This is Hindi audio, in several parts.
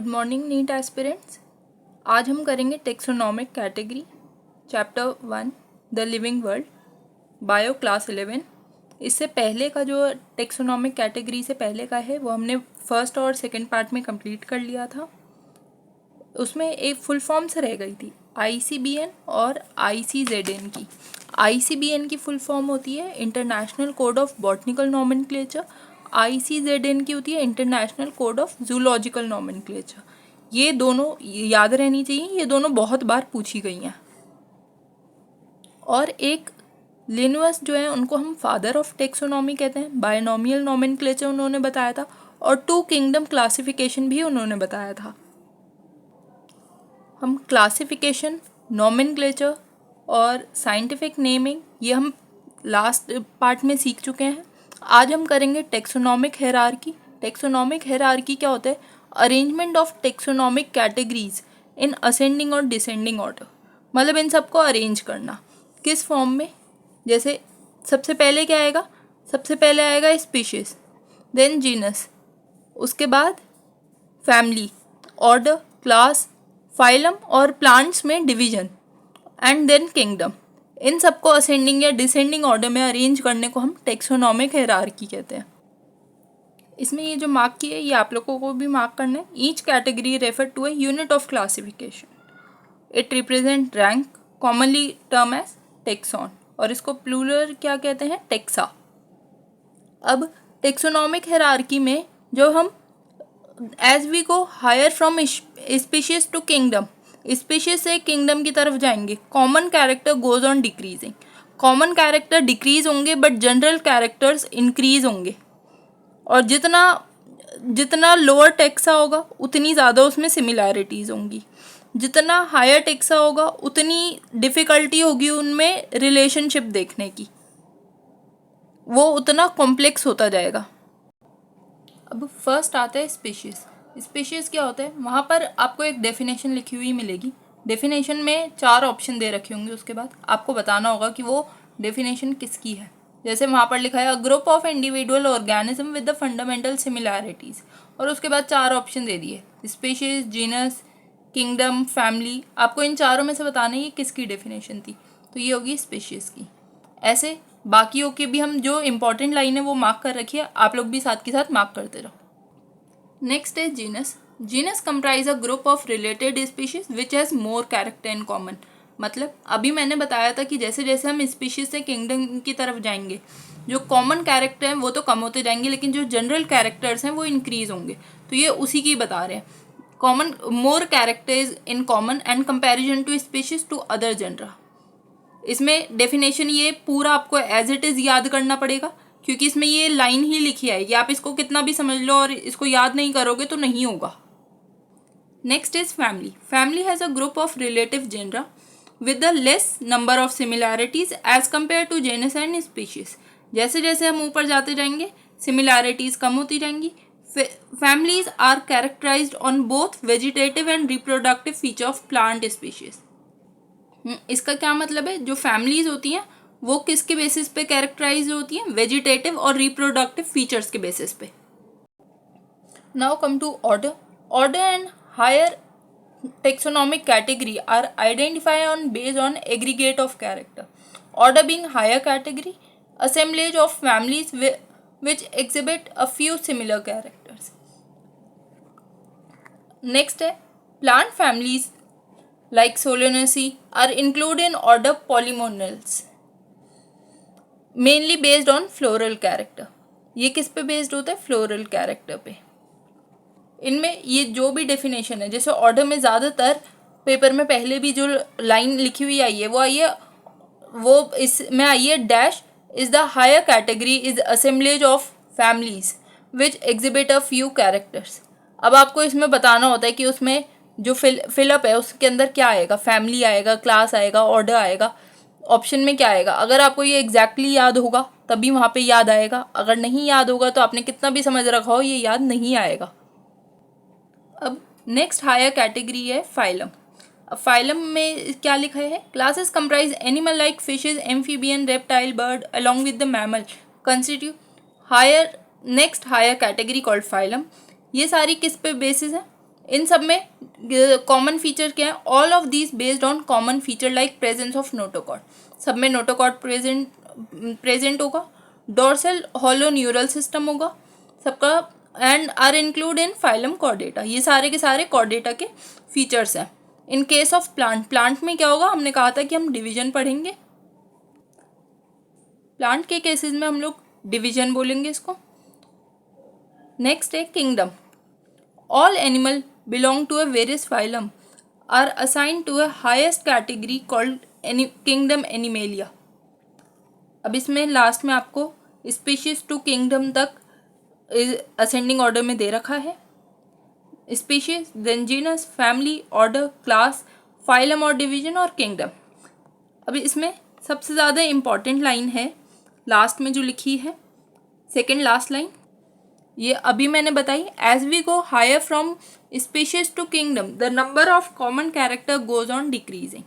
Good morning NEET aspirants. आज हम करेंगे taxonomic category chapter 1 the living world bio class 11। इससे पहले का जो टेक्सोनॉमिक कैटेगरी से पहले का है वो हमने फर्स्ट और सेकंड पार्ट में कंप्लीट कर लिया था। उसमें एक फुल फॉर्म से रह गई थी ICBN और ICZN की। ICBN की फुल फॉर्म होती है international code of botanical nomenclature. ICZN की होती है international code of zoological nomenclature. ये दोनों याद रहनी चाहिए, ये दोनों बहुत बार पूछी गई हैं। और एक लिन्वस जो है उनको हम फादर ऑफ टेक्सोनॉमी कहते हैं। बायनोमियल नॉमेनक्लेचर उन्होंने बताया था और 2 किंगडम क्लासिफिकेशन भी उन्होंने बताया था। हम क्लासिफिकेशन, नॉमेनक्लेचर और साइंटिफिक नेमिंग ये हम लास्ट पार्ट में सीख चुके हैं। आज हम करेंगे टेक्सोनॉमिक हायरार्की। टेक्सोनॉमिक हायरार्की क्या होता है? Arrangement of taxonomic categories in ascending और डिसेंडिंग ऑर्डर। मतलब इन सबको अरेंज करना किस फॉर्म में। जैसे सबसे पहले क्या आएगा? सबसे पहले आएगा स्पीशीज, देन जीनस, उसके बाद फैमिली, ऑर्डर, क्लास, फाइलम और प्लांट्स में डिवीजन एंड देन किंगडम। इन सबको असेंडिंग या डिसेंडिंग ऑर्डर में अरेंज करने को हम टेक्सोनॉमिक हायरार्की कहते हैं। इसमें ये जो मार्क की है ये आप लोगों को भी मार्क करना है। Each category refer to a unit of classification. It represent rank, commonly term as taxon, और इसको प्लूरल क्या कहते हैं? टेक्सा। अब टेक्सोनॉमिक हायरार्की में जो हम as we go higher from species to kingdom, species से किंगडम की तरफ जाएंगे, common character goes on decreasing. Common character decrease होंगे बट जनरल कैरेक्टर्स इंक्रीज होंगे। और जितना जितना लोअर टेक्सा होगा उतनी ज़्यादा उसमें सिमिलैरिटीज़ होंगी। जितना हायर टेक्सा होगा उतनी डिफ़िकल्टी होगी उनमें रिलेशनशिप देखने की, वो उतना कॉम्प्लेक्स होता जाएगा। अब फर्स्ट आता है स्पीशीज़। स्पीशीज़ क्या होता है? वहाँ पर आपको एक डेफिनेशन लिखी हुई मिलेगी। डेफिनेशन में 4 ऑप्शन दे रखे होंगे, उसके बाद आपको बताना होगा कि वो डेफिनेशन किसकी है। जैसे वहाँ पर लिखा है अ group of individual organism with the fundamental similarities, और उसके बाद 4 ऑप्शन दे दिए, स्पीशीज़, जीनस, किंगडम, फैमिली। आपको इन चारों में से बताना है ये किसकी डेफिनेशन थी, तो ये होगी स्पीशीज़ की। ऐसे बाकियों के भी हम जो इम्पोर्टेंट लाइन है वो मार्क कर रखिए, आप लोग भी साथ के साथ मार्क करते रहो। नेक्स्ट है genus. Genus comprise a group of related species which has more character in common. मतलब अभी मैंने बताया था कि जैसे जैसे हम स्पीशीज से किंगडम की तरफ जाएंगे, जो कॉमन कैरेक्टर हैं वो तो कम होते जाएंगे, लेकिन जो जनरल कैरेक्टर्स हैं वो इंक्रीज होंगे। तो ये उसी की बता रहे हैं। Common, more characters in common and comparison to species to other genera. इसमें डेफिनेशन ये पूरा आपको एज इट इज़ याद करना पड़ेगा, क्योंकि इसमें ये लाइन ही लिखी है। ये आप इसको कितना भी समझ लो और इसको याद नहीं करोगे तो नहीं होगा। Next is family. Family has a group of relative genera with the less number of similarities as compare to genus and species. जैसे जैसे हम ऊपर जाते जाएंगे सिमिलैरिटीज कम होती जाएंगी। Families are characterized on both vegetative and reproductive feature of plant species. इसका क्या मतलब है? जो फैमिलीज होती हैं वो किसके बेसिस पे कैरेक्टराइज होती हैं? वेजिटेटिव और रिप्रोडक्टिव फीचर्स के बेसिस पे। Now come to order. Order and higher taxonomic category are identify on based on aggregate of character. Order being higher category, assemblage of families which exhibit a few similar characters. Next है plant families like Solanaceae are included in order Polymonales, mainly based on floral character. ये किस पे बेस्ड होता है? फ्लोरल कैरेक्टर पे। इनमें ये जो भी डेफिनेशन है, जैसे ऑर्डर में ज़्यादातर पेपर में पहले भी जो लाइन लिखी हुई आई है वो आई है, वो इसमें आई है dash is the higher category is assemblage of families which exhibit a few characters. अब आपको इसमें बताना होता है कि उसमें जो फिलअप है उसके अंदर क्या आएगा, फैमिली आएगा, क्लास आएगा, ऑर्डर आएगा, ऑप्शन में क्या आएगा। अगर आपको ये एग्जैक्टली याद होगा तभी वहाँ पे याद आएगा, अगर नहीं याद होगा तो आपने कितना भी समझ रखा हो ये याद नहीं आएगा। अब नेक्स्ट हायर कैटेगरी है फाइलम। अब फाइलम में क्या लिखा है? Classes comprise animal like fishes, amphibian, reptile, bird along with the mammal constitute higher next higher category called phylum. ये सारी किस पे बेसिस है? इन सब में कॉमन फीचर क्या है? All of these based on common feature like presence of notochord, सब में नोटोकॉर्ड प्रेजेंट होगा, डोर्सल हॉलो न्यूरल सिस्टम होगा सबका, and are include in phylum Chordata. ये सारे के सारे कॉर्डेटा के फीचर्स हैं। इन केस ऑफ प्लांट में क्या होगा? हमने कहा था कि हम डिवीजन पढ़ेंगे। प्लांट के केसेस में हम लोग डिवीजन बोलेंगे इसको। नेक्स्ट है kingdom. All animal belong to a various phylum are assigned to a highest category called kingdom Animalia. अब इसमें लास्ट में आपको स्पीशीज टू किंगडम तक असेंडिंग ऑर्डर में दे रखा है। Species, then genus, family, order, class, phylum और डिवीजन और किंगडम। अभी इसमें सबसे ज़्यादा इम्पॉर्टेंट लाइन है लास्ट में जो लिखी है, सेकेंड लास्ट लाइन, ये अभी मैंने बताई। As we go higher from species to kingdom the number of common character goes on decreasing.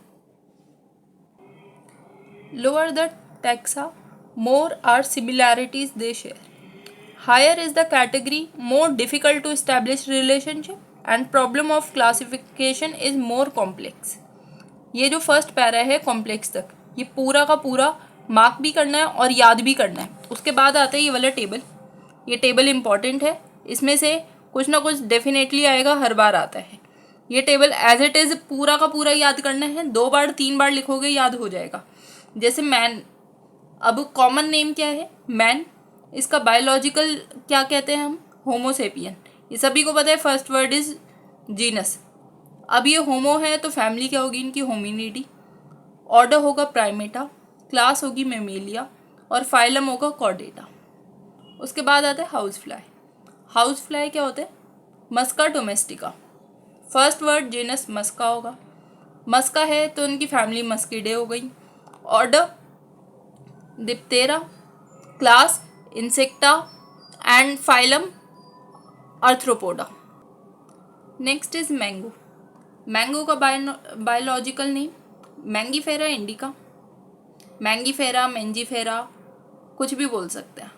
Lower the taxa more are similarities they share. Higher is the category, more difficult to establish relationship and problem of classification is more complex. ये जो फर्स्ट पैरा है कॉम्प्लेक्स तक, ये पूरा का पूरा मार्क भी करना है और याद भी करना है। उसके बाद आता है ये वाला टेबल। ये टेबल इम्पॉर्टेंट है, इसमें से कुछ ना कुछ डेफिनेटली आएगा, हर बार आता है। ये टेबल एज इट इज़ पूरा का पूरा याद करना है, 2 बार 3 बार लिखोगे याद हो जाएगा। जैसे मैन, अब कॉमन नेम क्या है? मैन। इसका बायोलॉजिकल क्या कहते हैं हम? होमोसेपियन। ये सभी को पता है, फर्स्ट वर्ड इज जीनस। अब ये होमो है तो फैमिली क्या होगी इनकी? होमिनिडी। ऑर्डर होगा प्राइमेटा, क्लास होगी मेमेलिया और फाइलम होगा कॉर्डेटा। उसके बाद आता है हाउस फ्लाई। हाउस फ्लाई क्या होता है? Musca domestica. First word genus Musca होगा। मस्का है तो उनकी फैमिली मस्कीडे हो गई। Order Diptera, class Insecta and phylum Arthropoda. Next is mango. Mango का biological name Mangifera indica, Mangifera, Mengifera, कुछ भी बोल सकते हैं।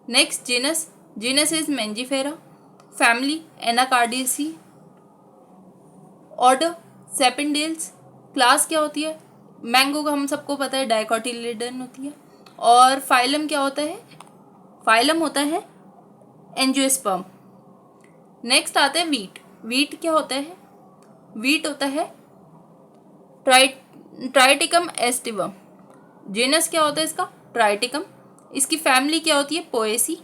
Next genus, genus is Mengifera, family Anacardiaceae, order Sapindales, class क्या होती है? मैंगो का हम सबको पता है डाइकोटिलेडन होती है। और फाइलम क्या होता है? फाइलम होता है एंजियोस्पर्म। नेक्स्ट आता है वीट। वीट क्या होता है? वीट होता है ट्राइटिकम एस्टिवम। जीनस क्या होता है इसका? ट्राइटिकम। इसकी फैमिली क्या होती है? Poaceae,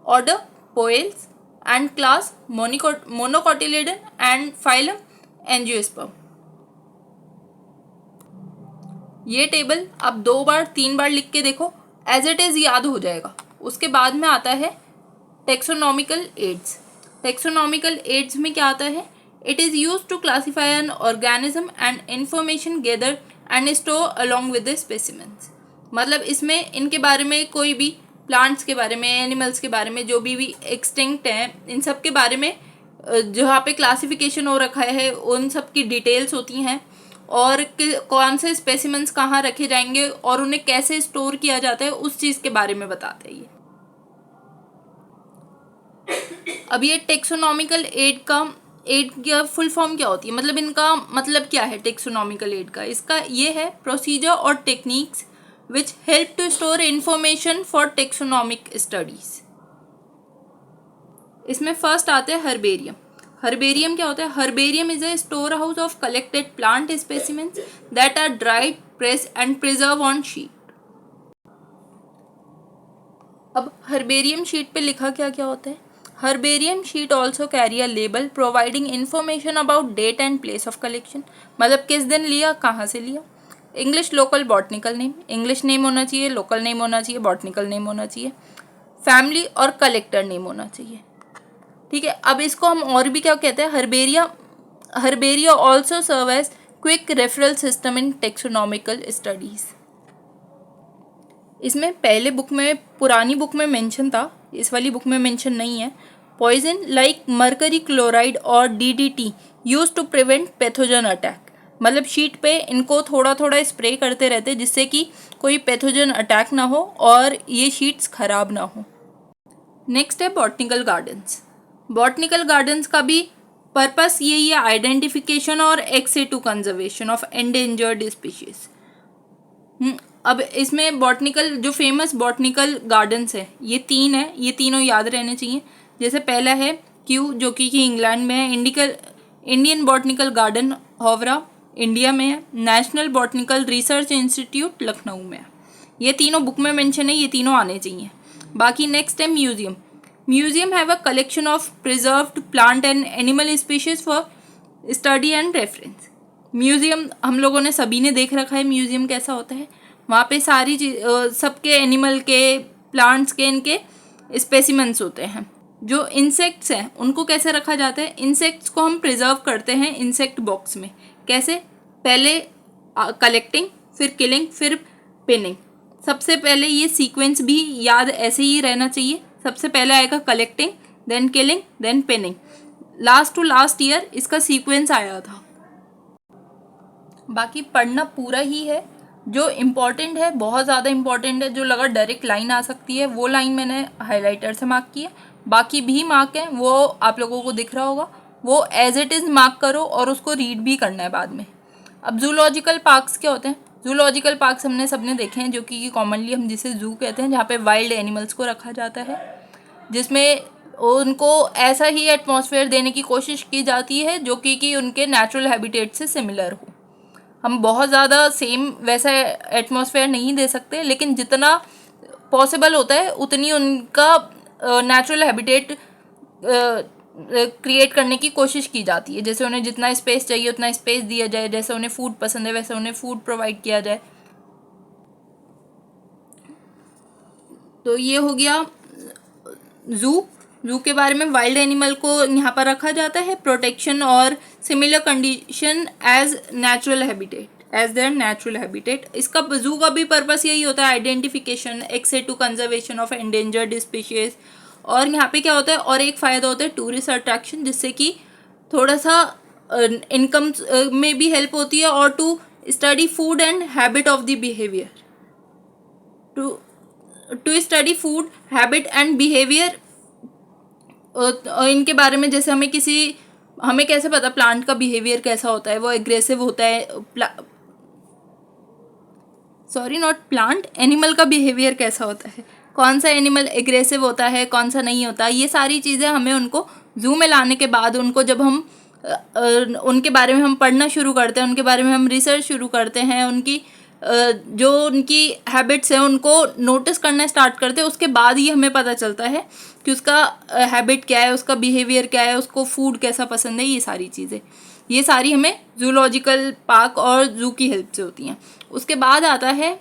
order Poales and class monocotyledon and phylum angiosperm. ये टेबल आप 2 बार 3 बार लिख के देखो, एज इट इज़ याद हो जाएगा। उसके बाद में आता है टेक्सोनॉमिकल एड्स। टेक्सोनॉमिकल एड्स में क्या आता है? It is use to classify an organism and information gather and store along with the specimens. मतलब इसमें इनके बारे में, कोई भी प्लांट्स के बारे में, एनिमल्स के बारे में, जो भी एक्सटिंक्ट हैं, इन सब के बारे में जहाँ पे क्लासिफिकेशन हो रखा है उन सब की डिटेल्स होती हैं, और कौन से स्पेसिमेंस कहाँ रखे जाएंगे और उन्हें कैसे स्टोर किया जाता है उस चीज़ के बारे में बताते हैं ये। अब ये टेक्सोनॉमिकल एड का फुल फॉर्म क्या होती है? मतलब इनका मतलब क्या है टेक्सोनॉमिकल एड का? इसका ये है प्रोसीजर और techniques which help to store information for taxonomic studies. इसमें फर्स्ट आते हैं हर्बेरियम। हर्बेरियम क्या होता है? Herbarium is a store house of collected plant specimens that are dried, press and preserve on sheet. अब हर्बेरियम शीट पे लिखा क्या क्या होता है? Herbarium sheet also carry a label providing information about date and place of collection. मतलब किस दिन लिया, कहाँ से लिया। English local botanical name, English name होना चाहिए, लोकल नेम होना चाहिए, बॉटनिकल नेम होना चाहिए, फैमिली और कलेक्टर नेम होना चाहिए। ठीक है। अब इसको हम और भी क्या कहते हैं? Herbaria also serve as quick referral system in taxonomical studies. इसमें पहले बुक में, पुरानी बुक में मेंशन था, इस वाली बुक में मेंशन नहीं है। पॉइजन लाइक मर्करी क्लोराइड और DDT use to prevent pathogen attack. मतलब शीट पे इनको थोड़ा थोड़ा स्प्रे करते रहते जिससे कि कोई पैथोजन अटैक ना हो और ये शीट्स खराब ना हो। नेक्स्ट है बॉटनिकल गार्डन्स। बॉटनिकल गार्डन्स का भी पर्पस यही है, आइडेंटिफिकेशन और x-to conservation of endangered species. अब इसमें बॉटनिकल जो फेमस बॉटनिकल गार्डन्स है ये 3 है, ये तीनों याद रहने चाहिए। जैसे पहला है क्यू जो कि इंग्लैंड में है, Indian botanical garden Hovra India में है, national botanical research institute Lucknow में है। ये तीनों बुक में मेंशन है, ये तीनों आने चाहिए। बाकी नेक्स्ट है museum. Museum have a collection of preserved plant and animal species for study and reference. Museum हम लोगों ने सभी ने देख रखा है म्यूजियम कैसा होता है। वहाँ पे सारी सबके एनिमल के, प्लांट्स के, इनके स्पेसिमेंट्स होते हैं। जो इंसेक्ट्स हैं उनको कैसे रखा जाता है, इंसेक्ट्स को हम प्रिजर्व करते हैं इंसेक्ट बॉक्स में। कैसे, पहले कलेक्टिंग, फिर किलिंग, फिर पिनिंग। सबसे पहले ये सीक्वेंस भी याद ऐसे ही रहना चाहिए। सबसे पहले आएगा collecting, then killing, then pinning. Last to last year इसका सीक्वेंस आया था। बाकी पढ़ना पूरा ही है। जो इम्पॉर्टेंट है, बहुत ज़्यादा इम्पॉर्टेंट है, जो लगा डायरेक्ट लाइन आ सकती है वो लाइन मैंने हाईलाइटर से मार्क की है। बाकी भी मार्क है वो आप लोगों को दिख रहा होगा, वो एज इट इज़ मार्क करो और उसको रीड भी करना है बाद में। अब जूलॉजिकल पार्क्स क्या होते हैं? जूलॉजिकल पार्क्स हमने सबने देखे हैं, जो कि कॉमनली हम जिसे जू कहते हैं, जहाँ पे वाइल्ड एनिमल्स को रखा जाता है, जिसमें उनको ऐसा ही एटमॉस्फेयर देने की कोशिश की जाती है जो कि उनके नेचुरल हैबिटेट से सिमिलर हो। हम बहुत ज़्यादा सेम वैसा एटमॉस्फेयर नहीं दे सकते, लेकिन जितना पॉसिबल होता है उतनी उनका नेचुरल हैबिटेट क्रिएट करने की कोशिश की जाती है। जैसे उन्हें जितना स्पेस चाहिए उतना स्पेस दिया जाए, जैसे उन्हें फूड पसंद है वैसे उन्हें फूड प्रोवाइड किया जाए। तो ये हो गया जू। जू के बारे में, वाइल्ड एनिमल को यहाँ पर रखा जाता है प्रोटेक्शन और similar condition as natural habitat, as their natural habitat. इसका जू का भी पर्पस यही होता है, identification, ex situ conservation of endangered species. और यहाँ पे क्या होता है, और एक फ़ायदा होता है टूरिस्ट अट्रैक्शन, जिससे कि थोड़ा सा इनकम में भी हेल्प होती है, और to study food and habit of the behaviour, to study food habit and behaviour. इनके बारे में, जैसे हमें कैसे पता प्लांट का बिहेवियर कैसा होता है, वो एग्रेसिव होता है, एनिमल का बिहेवियर कैसा होता है, कौन सा एनिमल एग्रेसिव होता है, कौन सा नहीं होता। ये सारी चीज़ें हमें उनको जू में लाने के बाद, उनको जब हम उनके बारे में हम पढ़ना शुरू करते हैं, उनके बारे में हम रिसर्च शुरू करते हैं, जो उनकी हैबिट्स हैं उनको नोटिस करना स्टार्ट करते हैं, उसके बाद ही हमें पता चलता है कि उसका हैबिट क्या है, उसका बिहेवियर क्या है, उसको फूड कैसा पसंद है। ये सारी चीज़ें, ये सारी हमें जूलॉजिकल पार्क और जू की हेल्प से होती हैं। उसके बाद आता है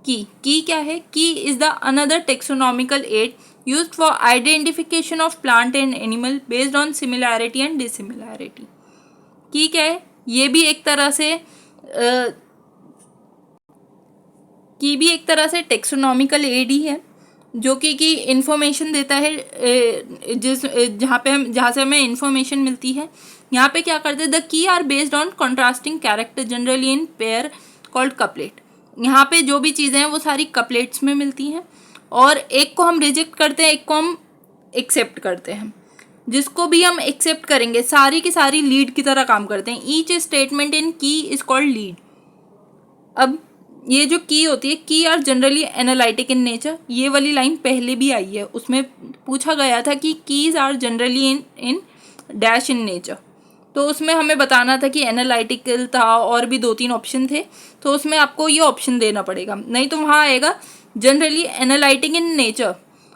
की क्या है? की is the another taxonomical add used for identification of plant and animal based on similarity and dissimilarity। की क्या है? ये भी एक तरह से टेक्सोनॉमिकल एड ही है, जो कि इंफॉर्मेशन देता है, जहाँ से हमें इंफॉर्मेशन मिलती है। यहाँ पे क्या करते हैं, the key are based on contrasting character generally in pair called couplet. यहाँ पे जो भी चीज़ें हैं वो सारी कपलेट्स में मिलती हैं, और एक को हम रिजेक्ट करते हैं, एक को हम एक्सेप्ट करते हैं। जिसको भी हम एक्सेप्ट करेंगे सारी की सारी लीड की तरह काम करते हैं। ईच स्टेटमेंट इन की इज कॉल्ड लीड। अब ये जो की होती है, key are generally analytic in nature, ये वाली लाइन पहले भी आई है, उसमें पूछा गया था कि keys are generally in dash in nature, तो उसमें हमें बताना था कि एनालिटिकल था, और भी 2-3 ऑप्शन थे, तो उसमें आपको ये ऑप्शन देना पड़ेगा, नहीं तो वहाँ आएगा जनरली एनालिटिक इन नेचर,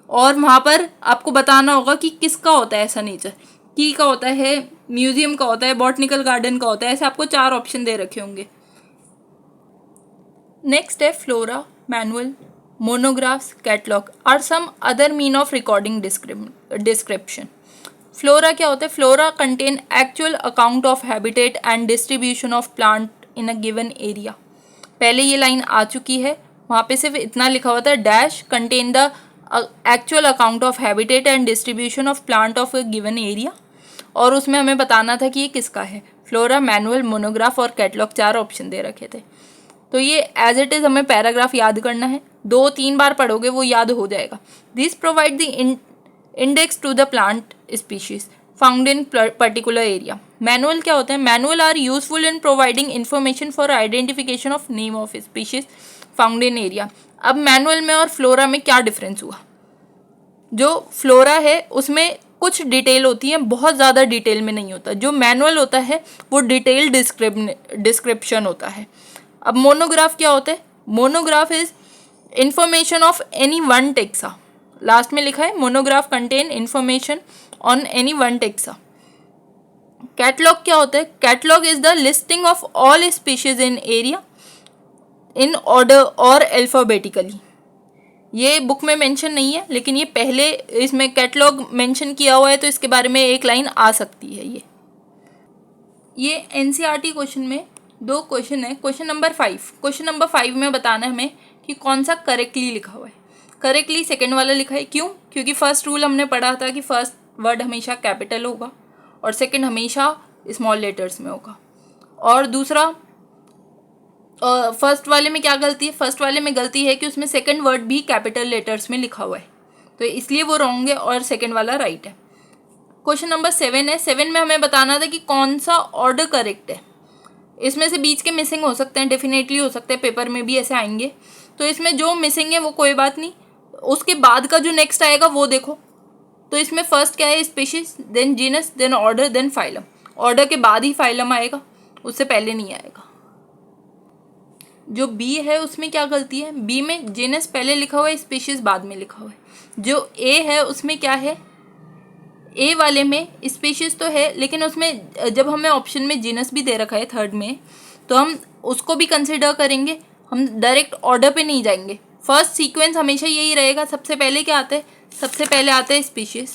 और वहाँ पर आपको बताना होगा कि किसका होता है ऐसा नेचर। की का होता है, म्यूजियम का होता है, बॉटनिकल गार्डन का होता है, ऐसे आपको 4 ऑप्शन दे रखे होंगे। नेक्स्ट है flora, manual, monographs, catalogue are some other mean of recording description. Flora क्या होता है? Flora contain actual account of habitat and distribution of plant in a given area. पहले ये लाइन आ चुकी है, वहाँ पे सिर्फ इतना लिखा हुआ था, dash contain the actual account of habitat and distribution of plant of a given area, और उसमें हमें बताना था कि ये किसका है। फ्लोरा, मैनुअल, मोनोग्राफ और कैटलॉग 4 ऑप्शन दे रखे थे। तो ये एज इट इज़ हमें पैराग्राफ याद करना है, 2-3 बार पढ़ोगे वो याद हो जाएगा। This provide the index to the plant species. Found in particular area. Manual क्या होता है? Manual are useful in providing information for identification of name of species found in area. अब मैनुअल में और फ्लोरा में क्या डिफरेंस हुआ? जो फ्लोरा है उसमें कुछ डिटेल होती है, बहुत ज़्यादा डिटेल में नहीं होता। जो मैनुअल होता है वो डिटेल डिस्क्रिप्शन होता है। अब मोनोग्राफ क्या होता है? Monograph is information of any one taxa. Last में लिखा है monograph contain information on any one taxa. Catalogue क्या होता है? Catalogue is the listing of all species in area in order और अल्फाबेटिकली। ये बुक में मेंशन नहीं है, लेकिन ये पहले इसमें कैटलॉग मेंशन किया हुआ है, तो इसके बारे में एक लाइन आ सकती है। ये एनसीईआरटी क्वेश्चन में 2 क्वेश्चन है। क्वेश्चन नंबर 5 में बताना है हमें कि कौन सा करेक्टली लिखा हुआ है। करेक्टली सेकंड वाला लिखा है। क्यों? क्योंकि फर्स्ट रूल हमने पढ़ा था कि फर्स्ट वर्ड हमेशा कैपिटल होगा और सेकंड हमेशा स्मॉल लेटर्स में होगा। और दूसरा फर्स्ट वाले में क्या गलती है? फर्स्ट वाले में गलती है कि उसमें सेकंड वर्ड भी कैपिटल लेटर्स में लिखा हुआ है, तो इसलिए वो रॉन्ग है और सेकंड वाला राइट है। क्वेश्चन नंबर 7 है। 7 में हमें बताना था कि कौन सा ऑर्डर करेक्ट है। इसमें से बीच के मिसिंग हो सकते हैं, डेफिनेटली हो सकते हैं, पेपर में भी ऐसे आएंगे। तो इसमें जो मिसिंग है वो कोई बात नहीं, उसके बाद का जो नेक्स्ट आएगा वो देखो। तो इसमें फर्स्ट क्या है? Species, then genus, then order, then phylum. Order के बाद ही फाइलम आएगा, उससे पहले नहीं आएगा। जो बी है उसमें क्या गलती है? बी में जीनस पहले लिखा हुआ है, स्पीशीज बाद में लिखा हुआ है। जो ए है उसमें क्या है? ए वाले में स्पीशीज तो है, लेकिन उसमें जब हमें ऑप्शन में जीनस भी दे रखा है थर्ड में, तो हम उसको भी कंसिडर करेंगे, हम डायरेक्ट ऑर्डर पे नहीं जाएंगे। फर्स्ट सीक्वेंस हमेशा यही रहेगा। सबसे पहले क्या आता है? सबसे पहले आता है स्पीशीज।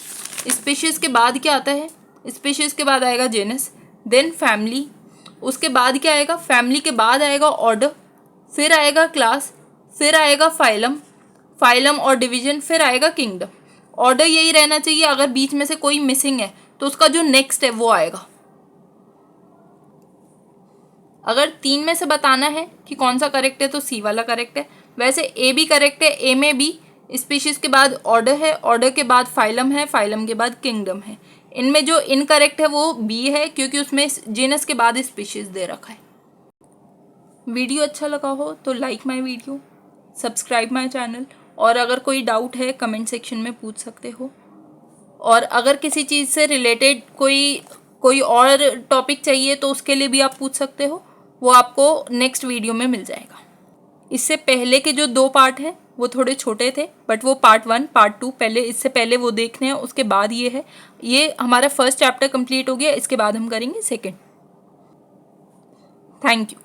स्पीशीज के बाद क्या आता है? स्पीशीज के बाद आएगा जेनस, देन फैमिली। उसके बाद क्या आएगा? फैमिली के बाद आएगा ऑर्डर, फिर आएगा क्लास, फिर आएगा फाइलम, फाइलम और डिवीजन, फिर आएगा किंगडम। ऑर्डर यही रहना चाहिए। अगर बीच में से कोई मिसिंग है तो उसका जो नेक्स्ट है वो आएगा। अगर 3 में से बताना है कि कौन सा करेक्ट है तो सी वाला करेक्ट है। वैसे ए भी करेक्ट है। ए में भी स्पीशीज के बाद ऑर्डर है, ऑर्डर के बाद फाइलम है, फाइलम के बाद किंगडम है। इनमें जो इनकरेक्ट है वो बी है, क्योंकि उसमें जीनस के बाद स्पीशीज दे रखा है। वीडियो अच्छा लगा हो तो like my video, subscribe my channel, और अगर कोई डाउट है कमेंट सेक्शन में पूछ सकते हो। और अगर किसी चीज़ से रिलेटेड कोई और टॉपिक चाहिए तो उसके लिए भी आप पूछ सकते हो, वो आपको नेक्स्ट वीडियो में मिल जाएगा। इससे पहले के जो 2 पार्ट हैं वो थोड़े छोटे थे, बट वो पार्ट 1 पार्ट 2 पहले, इससे पहले वो देखने हैं। उसके बाद ये है, ये हमारा फर्स्ट चैप्टर कंप्लीट हो गया, इसके बाद हम करेंगे सेकेंड। Thank you.